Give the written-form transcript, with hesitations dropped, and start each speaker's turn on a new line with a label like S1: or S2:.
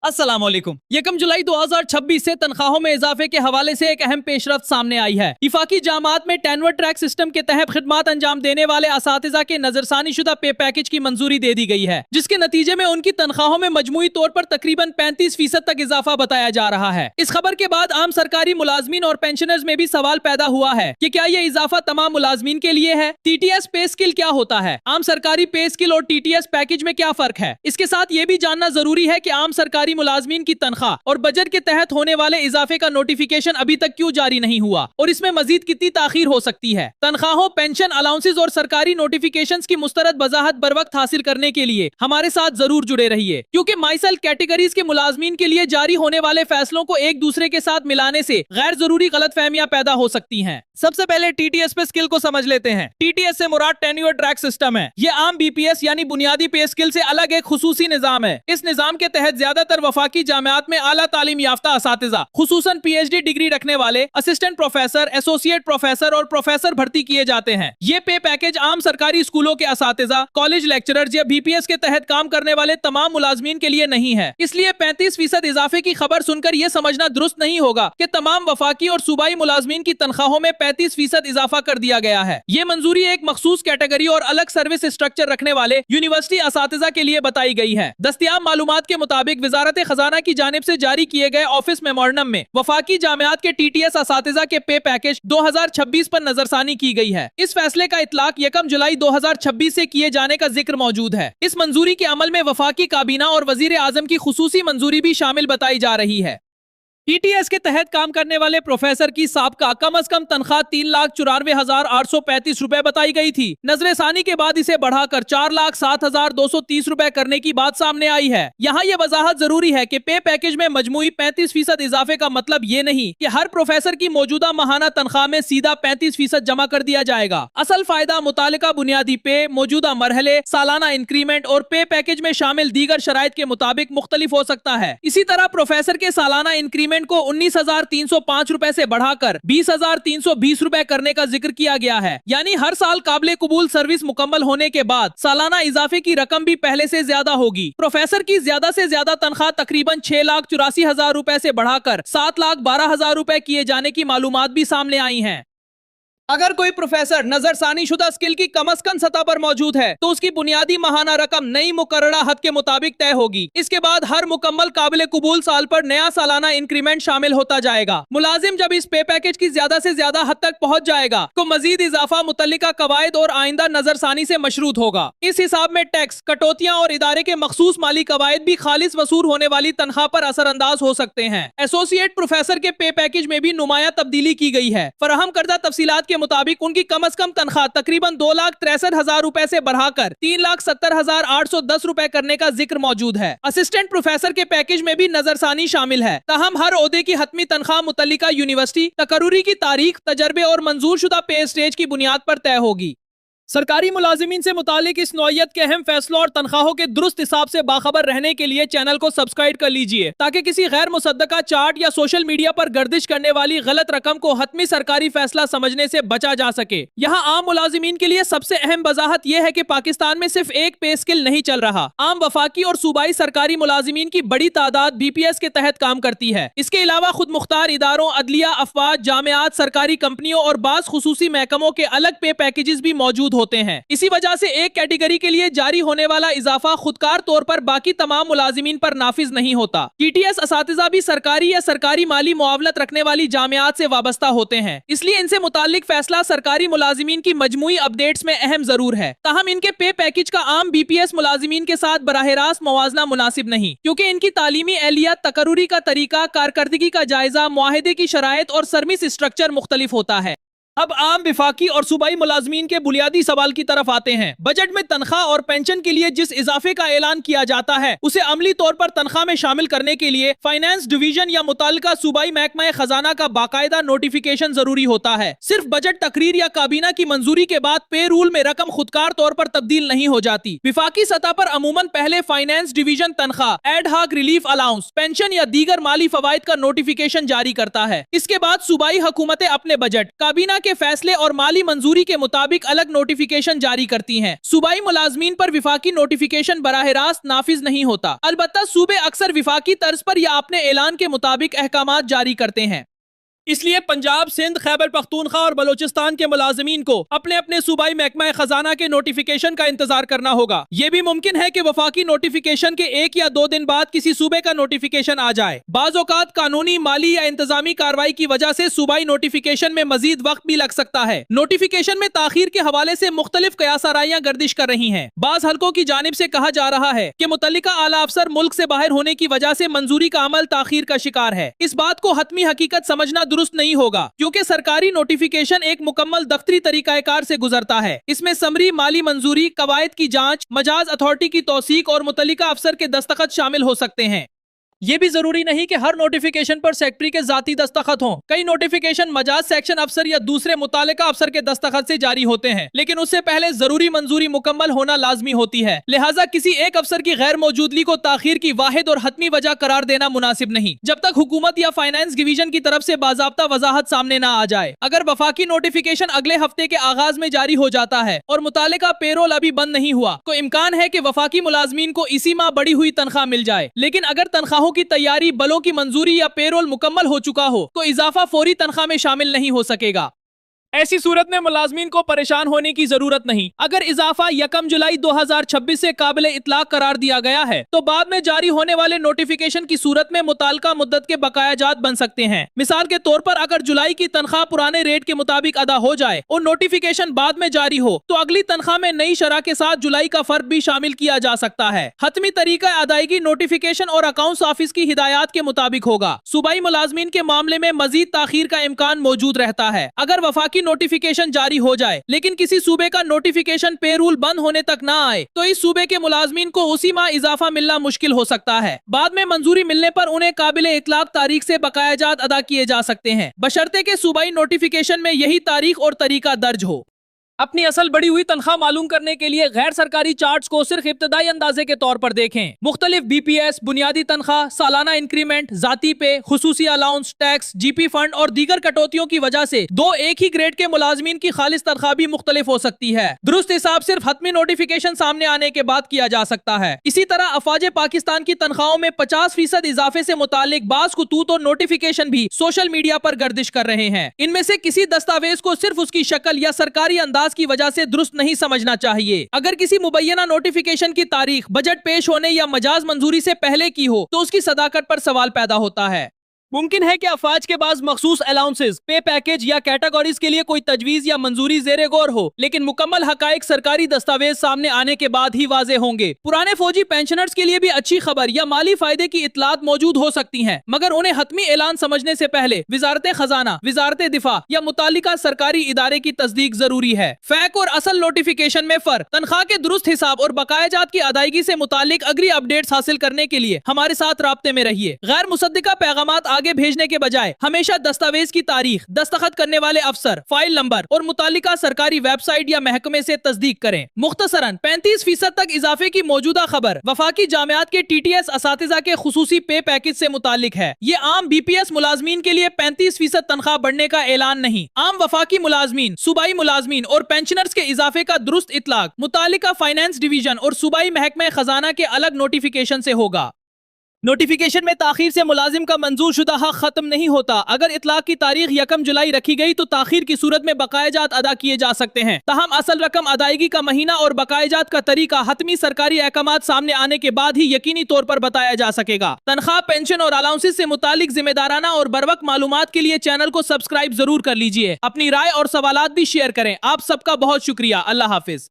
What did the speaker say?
S1: अस्सलाम वालेकुम। 1 जुलाई 2026 से तनख्वाहों में इजाफे के हवाले से एक अहम पेशरफ्त सामने आई है। इफाकी जामात में टेनवर ट्रैक सिस्टम के तहत खिदमात अंजाम देने वाले असातिज़ा के नजरसानी शुदा पे पैकेज की मंजूरी दे दी गई है, जिसके नतीजे में उनकी तनख्वाहों में मजमूई तौर पर तकरीबन 35% तक इजाफा बताया जा रहा है। इस खबर के बाद आम सरकारी मुलाजमीन और पेंशनर्स में भी सवाल पैदा हुआ है कि क्या ये इजाफा तमाम मुलाजमीन के लिए है। TTS पे स्किल क्या होता है, आम सरकारी पे स्किल और TTS पैकेज में क्या फर्क है। इसके साथ ये भी जानना जरूरी है कि आम सरकारी मुलाजमीन की तनख्वाह और बजट के तहत होने वाले इजाफे का नोटिफिकेशन अभी तक क्यों जारी नहीं हुआ और इसमें मजीद कितनी ताखीर हो सकती है। तनख्वाहों, पेंशन, अलाउंसेस और सरकारी नोटिफिकेशंस की मुस्तरद वजाहत बर वक्त हासिल करने के लिए हमारे साथ जरूर जुड़े रहिए, क्योंकि माइसल कैटेगरीज के मुलाजमीन के लिए जारी होने वाले फैसलों को एक दूसरे के साथ मिलाने से गैर जरूरी गलतफहमियां पैदा हो सकती हैं। सबसे पहले TTS पे स्किल को समझ लेते हैं। TTS से मुराद टेन्योर ट्रैक सिस्टम है। ये आम BPS यानी बुनियादी पे स्किल से अलग एक खुसूसी निजाम है। इस निजाम के तहत ज्यादातर वफाकी जामियात में आला तालीम याफ्ता असातिज़ा, खुसूसन PhD डिग्री रखने वाले असिस्टेंट प्रोफेसर, एसोसिएट प्रोफेसर और प्रोफेसर भर्ती किए जाते हैं। ये पे पैकेज आम सरकारी स्कूलों के असातिज़ा, कॉलेज लेक्चरर्स या BPS के तहत काम करने वाले तमाम मुलाजमीन के लिए नहीं है। इसलिए 35% इजाफे की खबर सुनकर यह समझना दुरुस्त नहीं होगा कि तमाम वफाकी और सूबाई मुलाजमीन की तनख्वाहों में 35% इजाफा कर दिया गया है। ये मंजूरी एक मखसूस कैटेगरी और अलग सर्विस स्ट्रक्चर रखने वाले यूनिवर्सिटी असातिज़ा के लिए बताई गई है। दस्तयाब मालूमात के मुताबिक वजारत खजाना की जानिब से जारी किए गए ऑफिस मेमोरेंडम में वफाकी जामियात के TTS असातिज़ा के पे पैकेज 2026 पर नजरसानी की गई है। इस फैसले का इतलाक 1 जुलाई 2026 से किए जाने का जिक्र मौजूद है। इस मंजूरी के अमल में वफाकी काबीना और वजीर आजम की खुसूसी मंजूरी भी शामिल बताई जा रही है। TTS के तहत काम करने वाले प्रोफेसर की साबका कम अज कम तनख्वाह 3,94,835 रुपए बताई गई थी। नजरसानी के बाद इसे बढ़ाकर 4,07,230 रुपए करने की बात सामने आई है। यहाँ ये वजाहत जरूरी है कि पे पैकेज में मजमूई 35% इजाफे का मतलब ये नहीं कि हर प्रोफेसर की मौजूदा माहाना तनख्वाह में सीधा 35% जमा कर दिया जाएगा। असल फायदा मुतालिका बुनियादी पे, मौजूदा मरहले, सालाना इंक्रीमेंट और पे पैकेज में शामिल दीगर शराइत के मुताबिक मुख्तलिफ हो सकता है। इसी तरह प्रोफेसर के सालाना इंक्रीमेंट को 19,305 रुपए से बढ़ाकर 20,320 रुपए करने का जिक्र किया गया है। यानी हर साल काबिले कबूल सर्विस मुकम्मल होने के बाद सालाना इजाफे की रकम भी पहले से ज्यादा होगी। प्रोफेसर की ज्यादा से ज्यादा तनख्वाह तकरीबन 6,84,000 रुपए से बढ़ाकर 7,12,000 रुपए किए जाने की मालूमात भी सामने आई हैं। अगर कोई प्रोफेसर नजरसानी शुदा स्किल की कम अज कम सतह पर मौजूद है तो उसकी बुनियादी माहाना रकम नई मुकर्ररा हद के मुताबिक तय होगी। इसके बाद हर मुकम्मल काबिल कबूल साल पर नया सालाना इंक्रीमेंट शामिल होता जाएगा। मुलाजिम जब इस पे पैकेज की ज्यादा से ज्यादा हद तक पहुंच जाएगा तो मजीद इजाफा मुतल्लिका कवायद और आइंदा नजरसानी से मशरूत होगा। इस हिसाब में टैक्स, कटौतियां और इदारे के मखसूस माली कवायद भी खालिस वसूल होने वाली तनख्वाह पर असरअंदाज हो सकते हैं। एसोसिएट प्रोफेसर के पे पैकेज में भी नुमाया तब्दीली की गई है। फराहम करदा तफसीलात के मुताबिक उनकी कम अज कम तनख्वाह तकरीबन 2,63,000 रुपए से बढ़ाकर 3,70,810 रुपए करने का जिक्र मौजूद है। असिस्टेंट प्रोफेसर के पैकेज में भी नजरसानी शामिल है। ताहम हर ओहदे की हतमी तनख्वाह मुतल्लिका यूनिवर्सिटी, तकर्रुरी की तारीख, तजर्बे और मंजूर शुदा पे स्टेज की बुनियाद पर तय होगी। सरकारी मुलाजिमीन से मुतालिक इस नौयत के अहम फैसलों और तनख्वाहों के दुरुस्त हिसाब से बाखबर रहने के लिए चैनल को सब्सक्राइब कर लीजिए, ताकि किसी गैर मुसद्दका चार्ट या सोशल मीडिया पर गर्दिश करने वाली गलत रकम को हतमी सरकारी फैसला समझने से बचा जा सके। यहाँ आम मुलाजिमीन के लिए सबसे अहम वजाहत यह है कि पाकिस्तान में सिर्फ एक पे स्किल नहीं चल रहा। आम वफाकी और सूबाई सरकारी मुलाजिमीन की बड़ी तादाद BPS के तहत काम करती है। इसके अलावा खुद मुख्तार इदारों, अदलिया, अफवाज, जामियात, सरकारी कंपनियों और बाज़ खुसूसी महकमों के अलग पे पैकेजेस भी मौजूद होते हैं। इसी वजह से एक कैटेगरी के लिए जारी होने वाला इजाफा खुदकार तौर पर बाकी तमाम मुलाजिमीन पर नाफिज नहीं होता। TTS असातिज़ा भी सरकारी या सरकारी माली मुआवलत रखने वाली जामियात से वाबस्ता होते हैं, इसलिए इनसे मुताल्लिक फैसला सरकारी मुलाजिमीन की मजमूई अपडेट्स में अहम जरूर है। ताहम इनके पे पैकेज का आम BPS मुलाजिमीन के साथ बराह रास्त मवाजना मुनासिब नहीं, क्योंकि इनकी तालीमी एहलियत, तकर्रुरी का तरीका, कारकर्दगी का जायजा, मुआहिदे की शराइत और सर्विस स्ट्रक्चर मुख्तलिफ होता है। अब आम विफाकी और सूबाई मुलाजमीन के बुनियादी सवाल की तरफ आते हैं। बजट में तनख्वाह और पेंशन के लिए जिस इजाफे का ऐलान किया जाता है उसे अमली तौर पर तनख्वाह में शामिल करने के लिए फाइनेंस डिवीजन या मुताल्लिका सूबाई महकमा खजाना का बाकायदा नोटिफिकेशन जरूरी होता है। सिर्फ बजट तकरीर या काबीना की मंजूरी के बाद पे रूल में रकम खुदकार तौर पर तब्दील नहीं हो जाती। विफाकी सतह पर अमूमन पहले फाइनेंस डिवीजन तनख्वाह, एड हाक रिलीफ अलाउंस, पेंशन या दीगर माली फवाइद का नोटिफिकेशन जारी करता है। इसके बाद सूबाई हुकूमतें अपने बजट, काबीना के फैसले और माली मंजूरी के मुताबिक अलग नोटिफिकेशन जारी करती हैं। सूबाई मुलाजमीन पर विफाकी नोटिफिकेशन बराह रास्त नाफिज नहीं होता। अलबत्ता सूबे अक्सर विफाकी तर्ज पर या अपने ऐलान के मुताबिक अहकामात जारी करते हैं। इसलिए पंजाब, सिंध, खैबर पख्तूनख्वा और बलोचिस्तान के मुलाजमीन को अपने अपने सूबाई महकमा खजाना के नोटिफिकेशन का इंतजार करना होगा। ये भी मुमकिन है कि वफाकी नोटिफिकेशन के 1 या 2 दिन बाद किसी सूबे का नोटिफिकेशन आ जाए। बाज़ औक़ात कानूनी, माली या इंतजामी कार्रवाई की वजह से सूबाई नोटिफिकेशन में मजीद वक्त भी लग सकता है। नोटिफिकेशन में ताखीर के हवाले से मुख्तलिफ कयासाराइयां गर्दिश कर रही हैं। बाज़ हलकों की जानिब से कहा जा रहा है कि मुतल्लिका आला अफसर मुल्क से बाहर होने की वजह से मंजूरी का अमल ताखीर का शिकार है। इस बात को हतमी हकीकत समझना दुरुस्त नहीं होगा, क्योंकि सरकारी नोटिफिकेशन एक मुकम्मल दफ्तरी तरीकाकार से गुजरता है। इसमें समरी, माली मंजूरी, कवायद की जांच, मजाज अथॉरिटी की तौसीक और मुतल्लिका अफसर के दस्तखत शामिल हो सकते हैं। ये भी जरूरी नहीं कि हर नोटिफिकेशन पर सेक्रेटरी के जाती दस्तखत हों। कई नोटिफिकेशन मजाज सेक्शन अफसर या दूसरे मुतालिका अफसर के दस्तखत से जारी होते हैं, लेकिन उससे पहले जरूरी मंजूरी मुकम्मल होना लाजमी होती है। लिहाजा किसी एक अफसर की गैर मौजूदगी को ताखीर की वाहिद और हतमी वजह करार देना मुनासिब नहीं, जब तक हुकूमत या फाइनेंस डिवीजन की तरफ से बाज़ाब्ता वजाहत सामने न आ जाए। अगर वफाकी नोटिफिकेशन अगले हफ्ते के आगाज में जारी हो जाता है और मुतालिका पेरोल अभी बंद नहीं हुआ, तो इम्कान है कि वफाकी मुलाजमीन को इसी माह बढ़ी हुई तनख्वाह मिल जाए। लेकिन अगर तनख्वाहों की तैयारी, बलों की मंजूरी या पेरोल मुकम्मल हो चुका हो, तो इजाफा फौरी तनख्वाह में शामिल नहीं हो सकेगा। ऐसी सूरत में मुलाजमीन को परेशान होने की जरूरत नहीं। अगर इजाफा 1 जुलाई 2026 से काबिल इतलाक करार दिया गया है, तो बाद में जारी होने वाले नोटिफिकेशन की सूरत में मुताल्लिका मुद्दत के बकायाजात बन सकते हैं। मिसाल के तौर पर अगर जुलाई की तनख्वाह पुराने रेट के मुताबिक अदा हो जाए और नोटिफिकेशन बाद में जारी हो, तो अगली तनख्वाह में नई शरह के साथ जुलाई का फर्क भी शामिल किया जा सकता है। हतमी तरीका अदायगी नोटिफिकेशन और अकाउंट्स ऑफिस की हिदायत के मुताबिक होगा। सूबाई मुलाजमीन के मामले में मजीद ताखीर का इम्कान मौजूद रहता है। अगर वफाकी नोटिफिकेशन जारी हो जाए लेकिन किसी सूबे का नोटिफिकेशन पे रूल बंद होने तक ना आए, तो इस सूबे के मुलाजमीन को उसी माह इजाफा मिलना मुश्किल हो सकता है। बाद में मंजूरी मिलने पर उन्हें काबिल इतलाक तारीख से बकायाजात अदा किए जा सकते हैं, बशर्ते के सूबाई नोटिफिकेशन में यही तारीख और तरीका दर्ज हो। अपनी असल बढ़ी हुई तनख्वाह मालूम करने के लिए गैर सरकारी चार्ट्स को सिर्फ इब्तदाई अंदाजे के तौर पर देखें। मुख्तलिफ BPS, बुनियादी तनख्वाह, सालाना इंक्रीमेंट, जाती पे, खुसूसी अलाउंस, टैक्स, GP फंड और दीगर कटौतियों की वजह से दो एक ही ग्रेड के मुलाजमीन की खालिस तनख्वाह भी मुख्तलिफ हो सकती है। दुरुस्त हिसाब सिर्फ हतमी नोटिफिकेशन सामने आने के बाद किया जा सकता है। इसी तरह अफवाज पाकिस्तान की तनख्वाहों में 50% इजाफे से मुतालिक बाज खुतूत और नोटिफिकेशन भी सोशल मीडिया पर गर्दिश कर रहे हैं। इनमें से किसी दस्तावेज को सिर्फ उसकी शक्ल या सरकारी अंदाज की वजह से दुरुस्त नहीं समझना चाहिए। अगर किसी मुबैयना नोटिफिकेशन की तारीख बजट पेश होने या मजाज मंजूरी से पहले की हो, तो उसकी सदाकत पर सवाल पैदा होता है। मुमकिन है कि अफवाज के बाद मखसूस अलाउंसेस, पे पैकेज या कैटेगरीज के लिए कोई तजवीज या मंजूरी ज़ेरे गौर हो, लेकिन मुकम्मल हकाइक सरकारी दस्तावेज सामने आने के बाद ही वाजे होंगे। पुराने फौजी पेंशनर्स के लिए भी अच्छी खबर या माली फायदे की इतलात मौजूद हो सकती हैं, मगर उन्हें हतमी ऐलान समझने से पहले विजारत खजाना, विजारत दिफा या मुतालिका सरकारी इदारे की तस्दीक जरूरी है। फैक और असल नोटिफिकेशन में फर्क, तनख्वाह के दुरुस्त हिसाब और बकायाजात की अदायगी से मुतालिक अगली अपडेट्स हासिल करने के लिए हमारे साथ राब्ते में रहिए। गैर मुसद्दिका पैगामात आगे भेजने के बजाय हमेशा दस्तावेज की तारीख, दस्तखत करने वाले अफसर, फाइल नंबर और मुतालिका सरकारी वेबसाइट या महकमे से तस्दीक करें। मुख्तसरन 35% तक इजाफे की मौजूदा खबर वफाकी जामियात के TTS असातिज़ा के खुसूसी पे पैकेज से मुतालिक है। ये आम BPS मुलाजमीन के लिए 35% तनख्वाह बढ़ने का ऐलान नहीं, आम वफाकी मुलाजमीन, सूबाई मुलाजमीन और पेंशनर्स के इजाफे का दुरुस्त इतलाक मुतालिका फाइनेंस डिवीजन और सूबाई महकमे खजाना के अलग नोटिफिकेशन से होगा। नोटिफिकेशन में ताखीर से मुलाजिम का मंजूर शुदा हक खत्म नहीं होता। अगर इतलाक की तारीख 1 जुलाई रखी गई तो ताखीर की सूरत में बकायाजात अदा किए जा सकते हैं। तहम असल रकम अदायगी का महीना और बकायाजात का तरीका हतमी सरकारी अहकामात सामने आने के बाद ही यकीनी तौर पर बताया जा सकेगा। तनख्वाह, पेंशन और अलाउंसेस से मुतालिक जिम्मेदाराना और बरवक्त मालूमात के लिए चैनल को सब्सक्राइब जरूर कर लीजिए। अपनी राय और सवालात भी शेयर करें। आप सबका बहुत शुक्रिया। अल्लाह हाफिज।